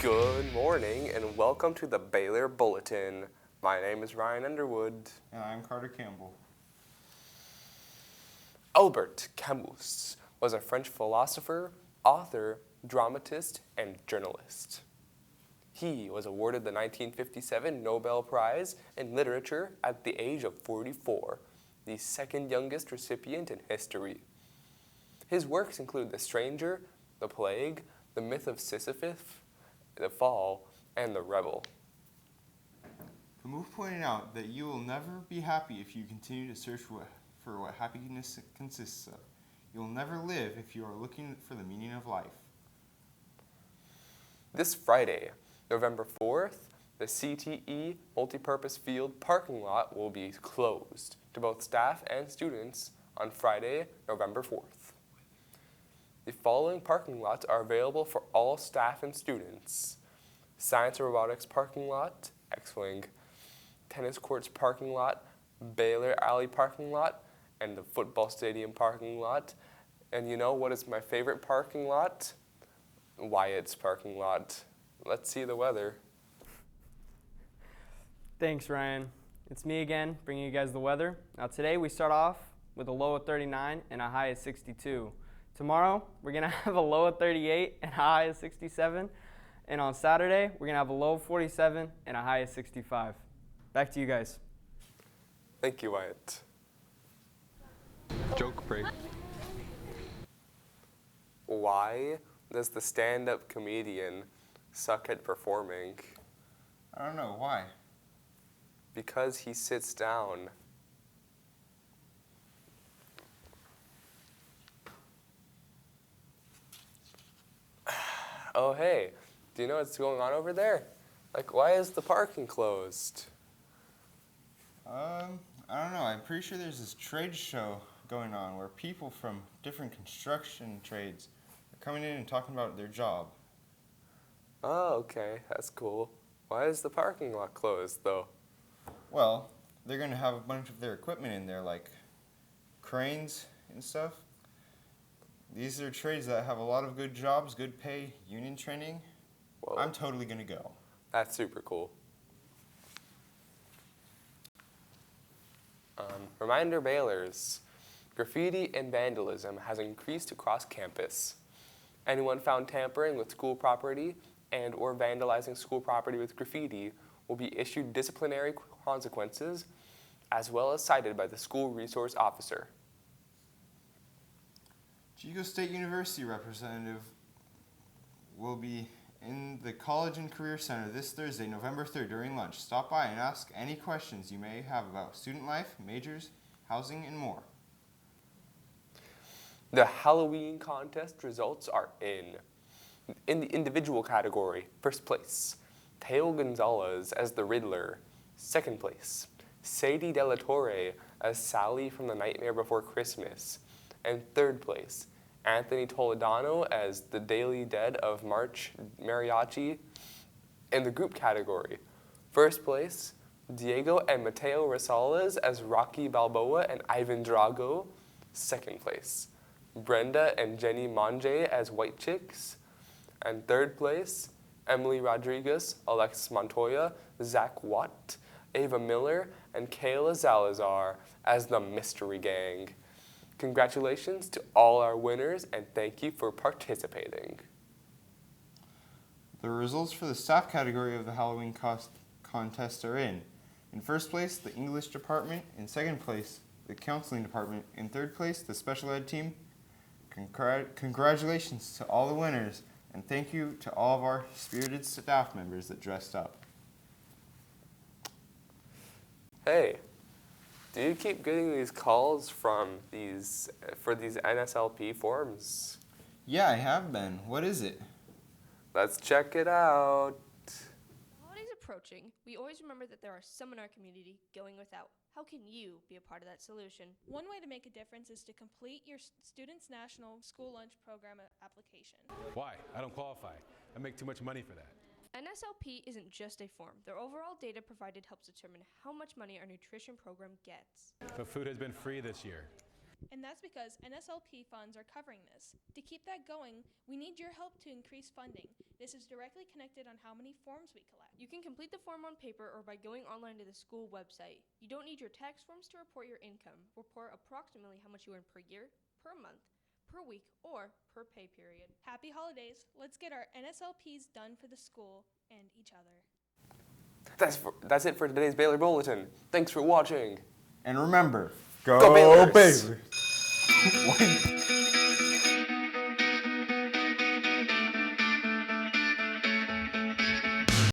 Good morning and welcome to the Baler Bulletin. My name is Ryan Underwood. And I'm Carter Campbell. Albert Camus was a French philosopher, author, dramatist, and journalist. He was awarded the 1957 Nobel Prize in Literature at the age of 44, the second youngest recipient in history. His works include The Stranger, The Plague, The Myth of Sisyphus, The Fall, and The Rebel. Camus pointed out that you will never be happy if you continue to search for what happiness consists of. You will never live if you are looking for the meaning of life. This Friday, November 4th, the CTE multipurpose field parking lot will be closed to both staff and students on Friday, November 4th. The following parking lots are available for all staff and students: Science and Robotics parking lot, X-Wing, Tennis Courts parking lot, Baler Alley parking lot, and the football stadium parking lot. And you know what is my favorite parking lot? Wyatt's parking lot. Let's see the weather. Thanks, Ryan. It's me again, bringing you guys the weather. Now today we start off with a low of 39 and a high of 62. Tomorrow we're gonna have a low of 38 and a high of 67. And on Saturday we're gonna have a low of 47 and a high of 65. Back to you guys. Thank you, Wyatt. Joke break. Why does the stand-up comedian suck at performing? I don't know, why? Because he sits down. Oh, hey, do you know what's going on over there? Like, why is the parking closed? I don't know. I'm pretty sure there's this trade show going on where people from different construction trades are coming in and talking about their job. Oh, okay, that's cool. Why is the parking lot closed, though? Well, they're going to have a bunch of their equipment in there, like cranes and stuff. These are trades that have a lot of good jobs, good pay, union training. Whoa. I'm totally going to go. That's super cool. Reminder Bailers, graffiti and vandalism has increased across campus. Anyone found tampering with school property and or vandalizing school property with graffiti will be issued disciplinary consequences as well as cited by the school resource officer. Chico State University representative will be in the College and Career Center this Thursday, November 3rd during lunch. Stop by and ask any questions you may have about student life, majors, housing, and more. The Halloween contest results are in. In the individual category, first place, Teo Gonzalez as the Riddler. Second place, Sadie Della Torre as Sally from The Nightmare Before Christmas. And third place, Anthony Toledano as the Daily Dead of March Mariachi. In the group category, first place, Diego and Mateo Rosales as Rocky Balboa and Ivan Drago. Second place, Brenda and Jenny Monge as White Chicks. And third place, Emily Rodriguez, Alexis Montoya, Zach Watt, Ava Miller, and Kayla Salazar as the Mystery Gang. Congratulations to all our winners, and thank you for participating. The results for the staff category of the Halloween contest are in. In first place, the English department. In second place, the counseling department. In third place, the special ed team. Congratulations to all the winners, and thank you to all of our spirited staff members that dressed up. Hey, do you keep getting these calls for these NSLP forms? Yeah, I have been. What is it? Let's check it out. Holidays approaching, we always remember that there are some in our community going without. How can you be a part of that solution? One way to make a difference is to complete your Students National School Lunch Program application. Why? I don't qualify. I make too much money for that. NSLP isn't just a form. Their overall data provided helps determine how much money our nutrition program gets. But food has been free this year. And that's because NSLP funds are covering this. To keep that going, we need your help to increase funding. This is directly connected on how many forms we collect. You can complete the form on paper or by going online to the school website. You don't need your tax forms to report your income. Report approximately how much you earn per year, per month, per week, or per pay period. Happy holidays. Let's get our NSLPs done for the school and each other. That's it for today's Baler Bulletin. Thanks for watching. And remember, Go Balers! Balers!